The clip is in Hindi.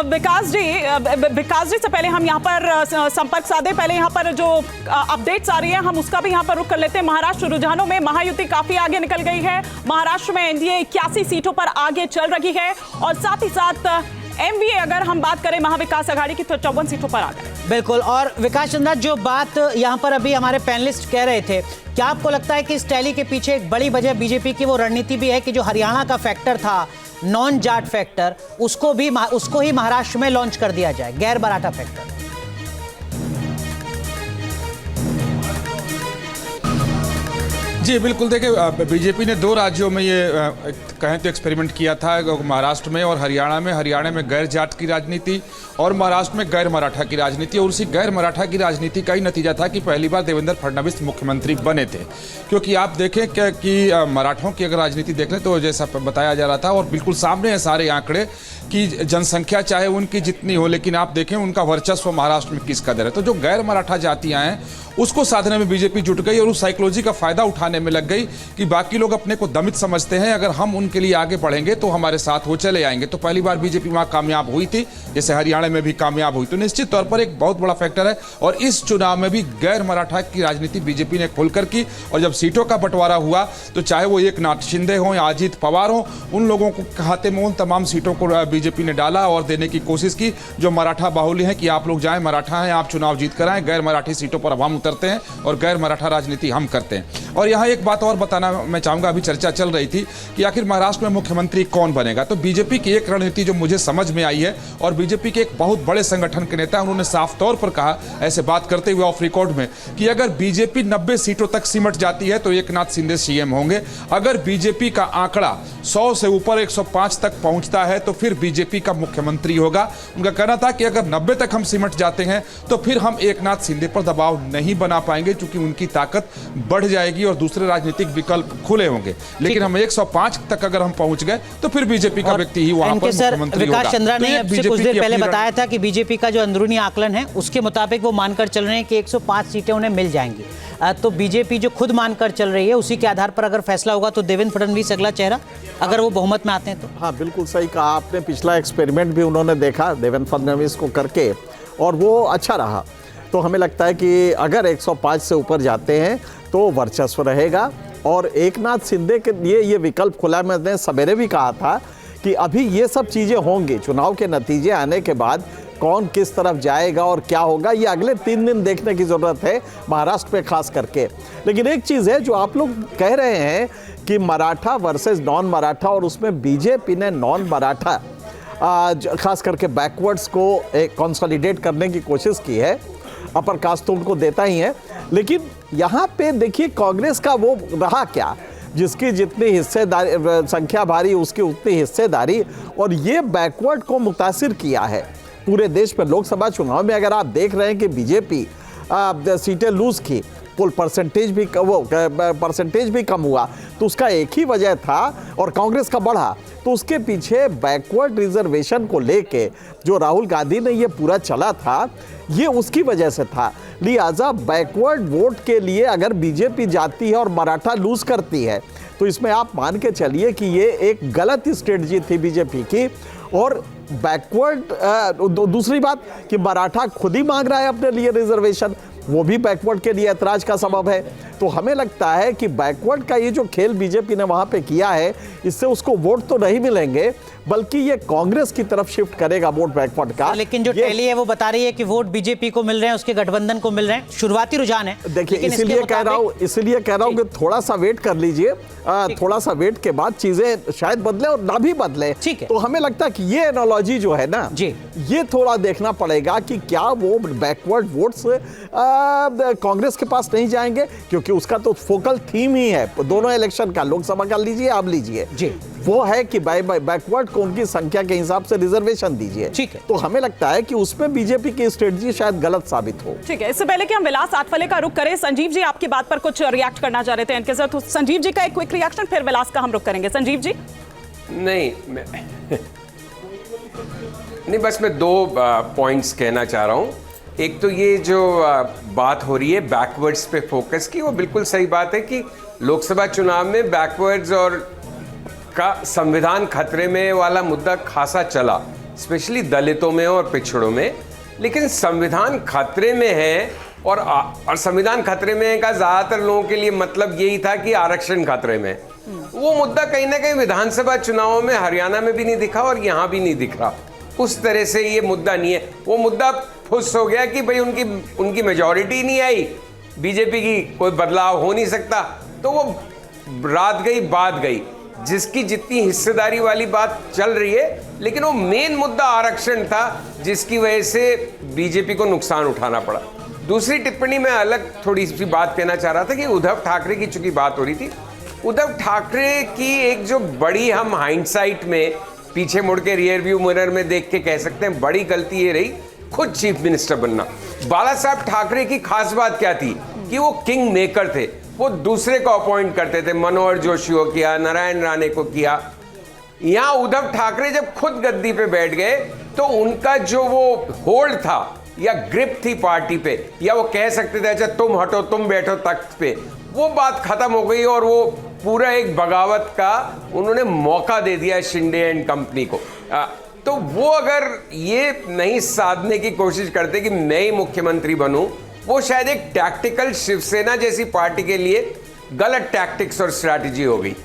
विकास जी से पहले हम यहाँ पर संपर्क साधे, पहले यहाँ पर जो अपडेट्स आ रही है हम उसका भी यहाँ पर रुख कर लेते हैं। महाराष्ट्र रुझानों में महायुति काफी आगे निकल गई है। महाराष्ट्र में एनडीए 81 सीटों पर आगे चल रही है और साथ ही साथ एमवीए अगर हम बात करें महाविकास आघाड़ी की तो 54 सीटों पर आ गए। बिल्कुल। और विकास चंद्रा, जो बात यहाँ पर अभी हमारे पैनलिस्ट कह रहे थे, क्या आपको लगता है कि इस टैली के पीछे एक बड़ी वजह बीजेपी की वो रणनीति भी है कि जो हरियाणा का फैक्टर था, नॉन जाट फैक्टर, उसको ही महाराष्ट्र में लॉन्च कर दिया जाए, गैर मराठा फैक्टर? जी बिल्कुल, देखिए बीजेपी ने 2 राज्यों में ये कहें तो एक्सपेरिमेंट किया था, महाराष्ट्र में और हरियाणा में। हरियाणा में गैर जाट की राजनीति और महाराष्ट्र में गैर मराठा की राजनीति। और उसी गैर मराठा की राजनीति का ही नतीजा था कि पहली बार देवेंद्र फडणवीस मुख्यमंत्री बने थे। क्योंकि आप देखें कि मराठों की अगर राजनीति देख लें तो जैसा बताया जा रहा था और बिल्कुल सामने हैं सारे आंकड़े कि जनसंख्या चाहे उनकी जितनी हो, लेकिन आप देखें उनका वर्चस्व महाराष्ट्र में किस कदर है। तो जो गैर मराठा जातियां हैं उसको साधने में बीजेपी जुट गई और उस साइकोलॉजी का फायदा उठाने में लग गई कि बाकी लोग अपने को दमित समझते हैं, अगर हम उनके लिए आगे बढ़ेंगे तो हमारे साथ वो चले आएंगे। तो पहली बार बीजेपी वहां कामयाब हुई थी, जैसे हरियाणा में भी कामयाब हुई। तो निश्चित तौर पर एक बहुत बड़ा फैक्टर है। और इस चुनाव में भी गैर मराठा की राजनीति बीजेपी ने खोलकर की। और जब सीटों का बंटवारा हुआ तो चाहे वो एकनाथ शिंदे हो या अजीत पवार हो, उन लोगों को खाते में उन तमाम सीटों को बीजेपी ने डाला और देने की कोशिश की जो मराठा बाहुल्य है कि आप लोग जाएं, मराठा हैं, आप चुनाव जीत कर आए, गैर मराठी सीटों पर अब हम उतरते हैं और गैर मराठा राजनीति हम करते हैं। और यहाँ एक बात और बताना मैं चाहूंगा, अभी चर्चा चल रही थी कि आखिर महाराष्ट्र में मुख्यमंत्री कौन बनेगा। तो बीजेपी की एक रणनीति जो मुझे समझ में आई है, और बीजेपी के एक बहुत बड़े संगठन के नेता उन्होंने साफ तौर पर कहा, ऐसे बात करते हुए ऑफ रिकॉर्ड में, कि अगर बीजेपी 90 सीटों तक सिमट जाती है तो एकनाथ शिंदे सीएम होंगे। अगर बीजेपी का आंकड़ा 100 से ऊपर 105 तक पहुंचता है तो फिर बीजेपी का मुख्यमंत्री होगा। उनका कहना था कि अगर 90 तक हम सिमट जाते हैं तो फिर हम एकनाथ शिंदे पर दबाव नहीं बना पाएंगे, क्योंकि उनकी ताकत बढ़ जाएगी और दूसरे राजनीतिक विकल्प खुले होंगे। लेकिन हम 105 तक अगर हम पहुंच गए तो फिर बीजेपी का व्यक्ति ही वहां पर मुख्यमंत्री होगा। विकास चंद्रा ने अभी कुछ देर पहले बताया था कि बीजेपी का जो अंदरूनी आकलन है उसके मुताबिक वो मानकर चल रहे हैं कि 105 सीटें उन्हें मिल जाएंगी। तो बीजेपी जो खुद मानकर चल रही है उसी के आधार पर अगर फैसला होगा तो देवेंद्र फडणवीस अगला चेहरा, अगर वो बहुमत में आते हैं तो। हाँ, बिल्कुल सही कहा आपने। पिछला एक्सपेरिमेंट भी उन्होंने देखा देवेंद्र फडणवीस को करके और वो अच्छा रहा। तो हमें लगता है कि अगर 105 से ऊपर जाते हैं तो वर्चस्व रहेगा। और एकनाथ शिंदे के लिए ये विकल्प खुला। मैंने सवेरे भी कहा था कि अभी ये सब चीज़ें होंगी, चुनाव के नतीजे आने के बाद कौन किस तरफ जाएगा और क्या होगा, ये अगले 3 दिन देखने की ज़रूरत है महाराष्ट्र पे खास करके। लेकिन एक चीज़ है जो आप लोग कह रहे हैं कि मराठा वर्सेस नॉन मराठा, और उसमें बीजेपी ने नॉन मराठा खास करके बैकवर्ड्स को कंसोलिडेट करने की कोशिश की है। अपर कास्ट तो उनको देता ही है, लेकिन यहाँ पे देखिए कांग्रेस का वो रहा क्या, जिसकी जितनी हिस्सेदारी संख्या भारी उसकी उतनी हिस्सेदारी, और ये बैकवर्ड को मुतासिर किया है पूरे देश में। लोकसभा चुनाव में अगर आप देख रहे हैं कि बीजेपी सीटें लूज की, कुल परसेंटेज भी कम हुआ, तो उसका एक ही वजह था, और कांग्रेस का बढ़ा, तो उसके पीछे बैकवर्ड रिजर्वेशन को लेके जो राहुल गांधी ने ये पूरा चला था, ये उसकी वजह से था। लिहाजा बैकवर्ड वोट के लिए अगर बीजेपी जाती है और मराठा लूज करती है तो इसमें आप मान के चलिए कि ये एक गलत स्ट्रेटजी थी बीजेपी की। और बैकवर्ड दूसरी बात कि मराठा खुद ही मांग रहा है अपने लिए रिजर्वेशन, वो भी बैकवर्ड के लिए ऐतराज का सबब है। तो हमें लगता है कि बैकवर्ड का ये जो खेल बीजेपी ने वहां पे किया है, इससे उसको वोट तो नहीं मिलेंगे, बल्कि ये कांग्रेस की तरफ शिफ्ट करेगा वोट बैकवर्ड का। लेकिन जो टैली है वो बता रही है कि वोट बीजेपी को मिल रहे हैं, उसके गठबंधन को मिल रहे हैं। शुरुआती रुझान है। देखिए, इसीलिए कह रहा हूं कि थोड़ा सा वेट कर लीजिए। थोड़ा सा वेट के बाद चीजें शायद बदले और ना भी बदले। तो हमें लगता है कि ये एनालॉजी जो है ना, ये थोड़ा देखना पड़ेगा कि क्या वो बैकवर्ड वोट्स कांग्रेस के पास नहीं जाएंगे, क्योंकि उसका तो फोकल थीम ही है दोनों इलेक्शन का, लोकसभा का लीजिए आप लीजिए, वो है कि बैकवर्ड को उनकी संख्या के हिसाब से रिजर्वेशन दीजिए। ठीक है, तो हमें लगता है कि उसमें बीजेपी की स्ट्रेटजी शायद गलत साबित हो। ठीक है, इससे पहले कि हम विलास आठवले का रुख करें, संजीव जी आपकी बात पर कुछ रिएक्ट करना चाह रहे थे इनके साथ। संजीव जी का एक क्विक रिएक्शन, फिर विलास का हम रुख करेंगे। संजीव जी। नहीं, बस मैं 2 पॉइंट्स कहना चाह रहा हूँ। एक तो ये जो बात हो रही है बैकवर्ड्स पे फोकस की, वो बिल्कुल सही बात है कि लोकसभा चुनाव में बैकवर्ड्स और का संविधान खतरे में वाला मुद्दा खासा चला, स्पेशली दलितों में और पिछड़ों में। लेकिन संविधान खतरे में है, और संविधान खतरे में का ज़्यादातर लोगों के लिए मतलब यही था कि आरक्षण खतरे में। वो मुद्दा कहीं ना कहीं विधानसभा चुनावों में हरियाणा में भी नहीं दिखा और यहाँ भी नहीं दिख रहा। उस तरह से ये मुद्दा नहीं है। वो मुद्दा फुस हो गया कि भाई उनकी मेजॉरिटी नहीं आई, बीजेपी की कोई बदलाव हो नहीं सकता, तो वो रात गई बात गई, जिसकी जितनी हिस्सेदारी वाली बात चल रही है। लेकिन वो मेन मुद्दा आरक्षण था, जिसकी वजह से बीजेपी को नुकसान उठाना पड़ा। दूसरी टिप्पणी में अलग थोड़ी सी बात कहना चाह रहा था कि उद्धव ठाकरे की चूंकि बात हो रही थी, उद्धव ठाकरे की एक जो बड़ी, हम हाइंडसाइट में पीछे मुड़ के रियर व्यू मिरर में देख के कह सकते हैं बड़ी गलती ये रही, खुद चीफ मिनिस्टर बनना। बाला साहब ठाकरे की खास बात क्या थी कि वो किंग मेकर थे, वो दूसरे को अपॉइंट करते थे। मनोहर जोशी को किया, नारायण राणे को किया। यहां उद्धव ठाकरे जब खुद गद्दी पे बैठ गए तो उनका जो वो होल्ड था या ग्रिप थी पार्टी पे, या वो कह सकते थे अच्छा तुम हटो तुम बैठो तख्त पे, वो बात खत्म हो गई और वो पूरा एक बगावत का उन्होंने मौका दे दिया शिंदे एंड कंपनी को। तो वो अगर ये नहीं साधने की कोशिश करते कि मैं ही मुख्यमंत्री बनूं, वो शायद एक टैक्टिकल शिवसेना जैसी पार्टी के लिए गलत टैक्टिक्स और स्ट्रैटेजी हो गई।